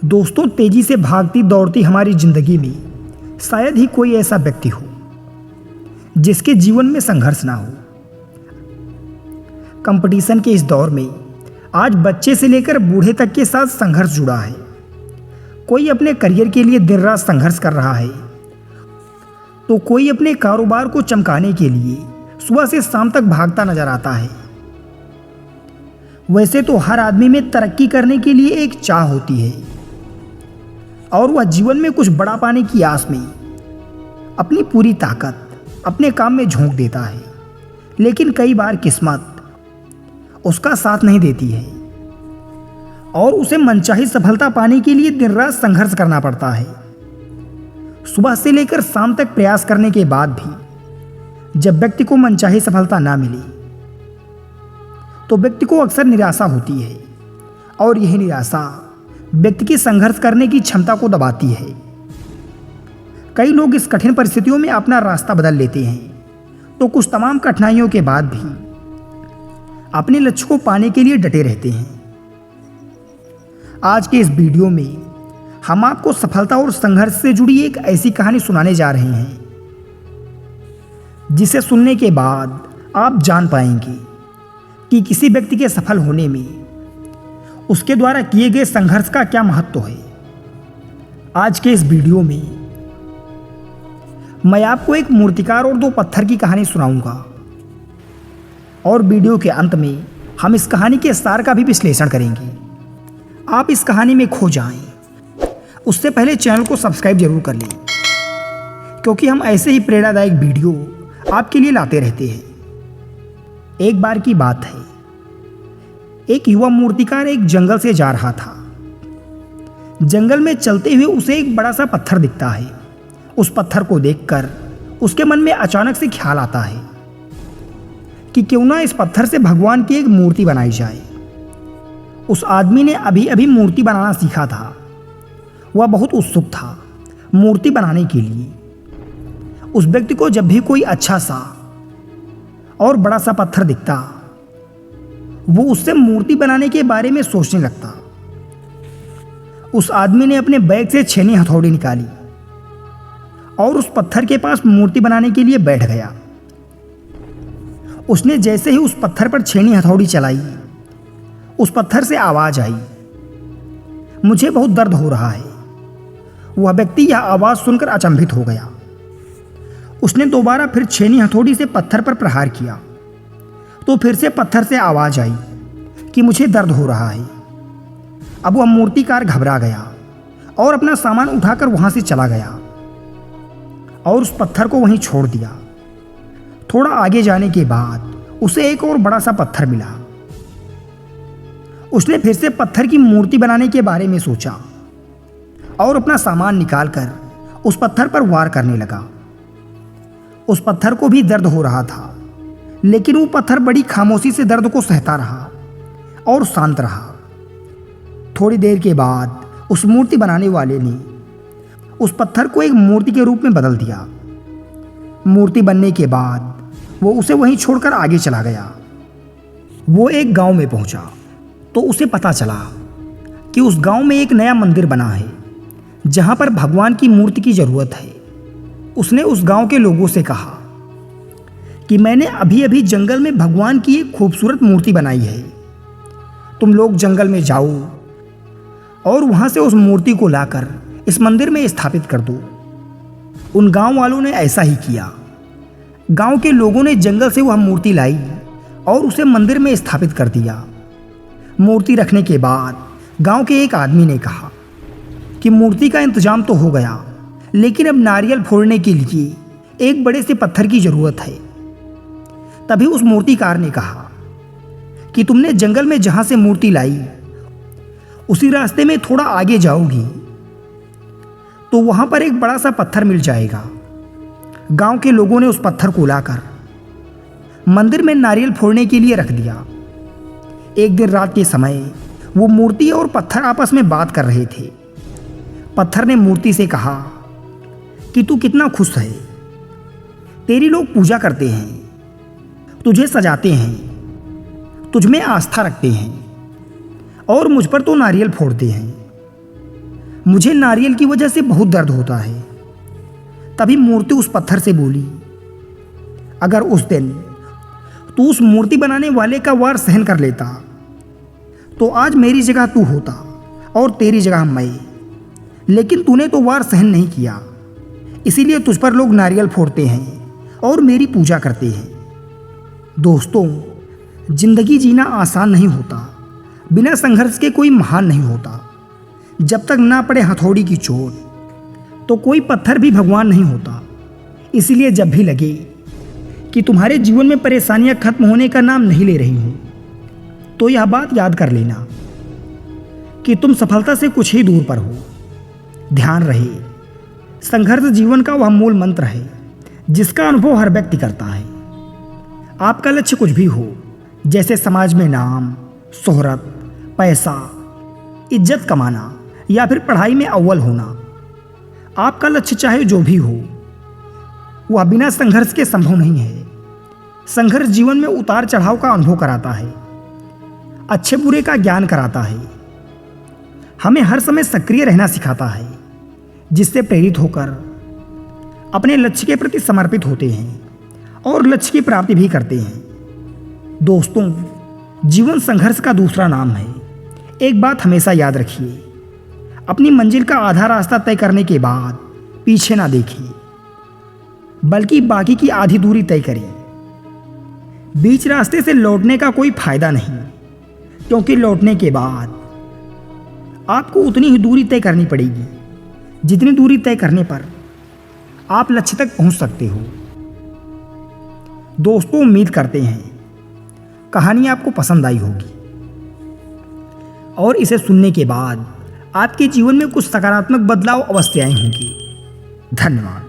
दोस्तों, तेजी से भागती दौड़ती हमारी जिंदगी में शायद ही कोई ऐसा व्यक्ति हो जिसके जीवन में संघर्ष ना हो। कंपटीशन के इस दौर में आज बच्चे से लेकर बूढ़े तक के साथ संघर्ष जुड़ा है। कोई अपने करियर के लिए दिन रात संघर्ष कर रहा है, तो कोई अपने कारोबार को चमकाने के लिए सुबह से शाम तक भागता नजर आता है। वैसे तो हर आदमी में तरक्की करने के लिए एक चाह होती है और वह जीवन में कुछ बड़ा पाने की आस में अपनी पूरी ताकत अपने काम में झोंक देता है, लेकिन कई बार किस्मत उसका साथ नहीं देती है और उसे मनचाही सफलता पाने के लिए दिन रात संघर्ष करना पड़ता है। सुबह से लेकर शाम तक प्रयास करने के बाद भी जब व्यक्ति को मनचाही सफलता ना मिले तो व्यक्ति को अक्सर निराशा होती है और यही निराशा व्यक्ति की संघर्ष करने की क्षमता को दबाती है। कई लोग इस कठिन परिस्थितियों में अपना रास्ता बदल लेते हैं, तो कुछ तमाम कठिनाइयों के बाद भी अपने लक्ष्य को पाने के लिए डटे रहते हैं। आज के इस वीडियो में हम आपको सफलता और संघर्ष से जुड़ी एक ऐसी कहानी सुनाने जा रहे हैं जिसे सुनने के बाद आप जान पाएंगे कि किसी व्यक्ति के सफल होने में उसके द्वारा किए गए संघर्ष का क्या महत्व है। आज के इस वीडियो में मैं आपको एक मूर्तिकार और दो पत्थर की कहानी सुनाऊंगा और वीडियो के अंत में हम इस कहानी के सार का भी विश्लेषण करेंगे। आप इस कहानी में खो जाएं, उससे पहले चैनल को सब्सक्राइब जरूर कर लें, क्योंकि हम ऐसे ही प्रेरणादायक वीडियो आपके लिए लाते रहते हैं। एक बार की बात है, एक युवा मूर्तिकार एक जंगल से जा रहा था। जंगल में चलते हुए उसे एक बड़ा सा पत्थर दिखता है। उस पत्थर को देखकर उसके मन में अचानक से ख्याल आता है कि क्यों ना इस पत्थर से भगवान की एक मूर्ति बनाई जाए। उस आदमी ने अभी अभी मूर्ति बनाना सीखा था। वह बहुत उत्सुक था मूर्ति बनाने के लिए। उस व्यक्ति को जब भी कोई अच्छा सा और बड़ा सा पत्थर दिखता, वो उससे मूर्ति बनाने के बारे में सोचने लगता। उस आदमी ने अपने बैग से छेनी हथौड़ी निकाली और उस पत्थर के पास मूर्ति बनाने के लिए बैठ गया। उसने जैसे ही उस पत्थर पर छेनी हथौड़ी चलाई, उस पत्थर से आवाज आई, मुझे बहुत दर्द हो रहा है। वह व्यक्ति यह आवाज सुनकर अचंभित हो गया। उसने दोबारा फिर छेनी हथौड़ी से पत्थर पर प्रहार किया, तो फिर से पत्थर से आवाज आई कि मुझे दर्द हो रहा है। अब वह मूर्तिकार घबरा गया और अपना सामान उठाकर वहां से चला गया और उस पत्थर को वहीं छोड़ दिया। थोड़ा आगे जाने के बाद उसे एक और बड़ा सा पत्थर मिला। उसने फिर से पत्थर की मूर्ति बनाने के बारे में सोचा और अपना सामान निकालकर उस पत्थर पर वार करने लगा। उस पत्थर को भी दर्द हो रहा था, लेकिन वो पत्थर बड़ी खामोशी से दर्द को सहता रहा और शांत रहा। थोड़ी देर के बाद उस मूर्ति बनाने वाले ने उस पत्थर को एक मूर्ति के रूप में बदल दिया। मूर्ति बनने के बाद वो उसे वहीं छोड़कर आगे चला गया। वो एक गांव में पहुंचा तो उसे पता चला कि उस गांव में एक नया मंदिर बना है जहां पर भगवान की मूर्ति की जरूरत है। उसने उस गांव के लोगों से कहा कि मैंने अभी अभी जंगल में भगवान की एक खूबसूरत मूर्ति बनाई है। तुम लोग जंगल में जाओ और वहां से उस मूर्ति को लाकर इस मंदिर में स्थापित कर दो। उन गांव वालों ने ऐसा ही किया। गांव के लोगों ने जंगल से वह मूर्ति लाई और उसे मंदिर में स्थापित कर दिया। मूर्ति रखने के बाद गांव के एक आदमी ने कहा कि मूर्ति का इंतजाम तो हो गया, लेकिन अब नारियल फोड़ने के लिए एक बड़े से पत्थर की जरूरत है। तभी उस मूर्तिकार ने कहा कि तुमने जंगल में जहां से मूर्ति लाई उसी रास्ते में थोड़ा आगे जाओगी तो वहां पर एक बड़ा सा पत्थर मिल जाएगा। गांव के लोगों ने उस पत्थर को लाकर मंदिर में नारियल फोड़ने के लिए रख दिया। एक दिन रात के समय वो मूर्ति और पत्थर आपस में बात कर रहे थे। पत्थर ने मूर्ति से कहा कि तू कितना खुश है, तेरी लोग पूजा करते हैं, तुझे सजाते हैं, तुझ में आस्था रखते हैं और मुझ पर तो नारियल फोड़ते हैं। मुझे नारियल की वजह से बहुत दर्द होता है। तभी मूर्ति उस पत्थर से बोली, अगर उस दिन तू उस मूर्ति बनाने वाले का वार सहन कर लेता तो आज मेरी जगह तू होता और तेरी जगह मैं। लेकिन तूने तो वार सहन नहीं किया, इसीलिए तुझ पर लोग नारियल फोड़ते हैं और मेरी पूजा करते हैं। दोस्तों, जिंदगी जीना आसान नहीं होता, बिना संघर्ष के कोई महान नहीं होता। जब तक ना पड़े हथौड़ी की चोट तो कोई पत्थर भी भगवान नहीं होता। इसीलिए जब भी लगे कि तुम्हारे जीवन में परेशानियां खत्म होने का नाम नहीं ले रही हो तो यह बात याद कर लेना कि तुम सफलता से कुछ ही दूर पर हो। ध्यान रहे, संघर्ष जीवन का वह मूल मंत्र है जिसका अनुभव हर व्यक्ति करता है। आपका लक्ष्य कुछ भी हो, जैसे समाज में नाम, शोहरत, पैसा, इज्जत कमाना या फिर पढ़ाई में अव्वल होना, आपका लक्ष्य चाहे जो भी हो वह बिना संघर्ष के संभव नहीं है। संघर्ष जीवन में उतार चढ़ाव का अनुभव कराता है, अच्छे बुरे का ज्ञान कराता है, हमें हर समय सक्रिय रहना सिखाता है, जिससे प्रेरित होकर अपने लक्ष्य के प्रति समर्पित होते हैं और लक्ष्य की प्राप्ति भी करते हैं। दोस्तों, जीवन संघर्ष का दूसरा नाम है। एक बात हमेशा याद रखिए, अपनी मंजिल का आधा रास्ता तय करने के बाद पीछे ना देखिए, बल्कि बाकी की आधी दूरी तय करें। बीच रास्ते से लौटने का कोई फायदा नहीं, क्योंकि लौटने के बाद आपको उतनी ही दूरी तय करनी पड़ेगी जितनी दूरी तय करने पर आप लक्ष्य तक पहुंच सकते हो। दोस्तों, उम्मीद करते हैं कहानी आपको पसंद आई होगी और इसे सुनने के बाद आपके जीवन में कुछ सकारात्मक बदलाव अवश्य आए होंगे। धन्यवाद।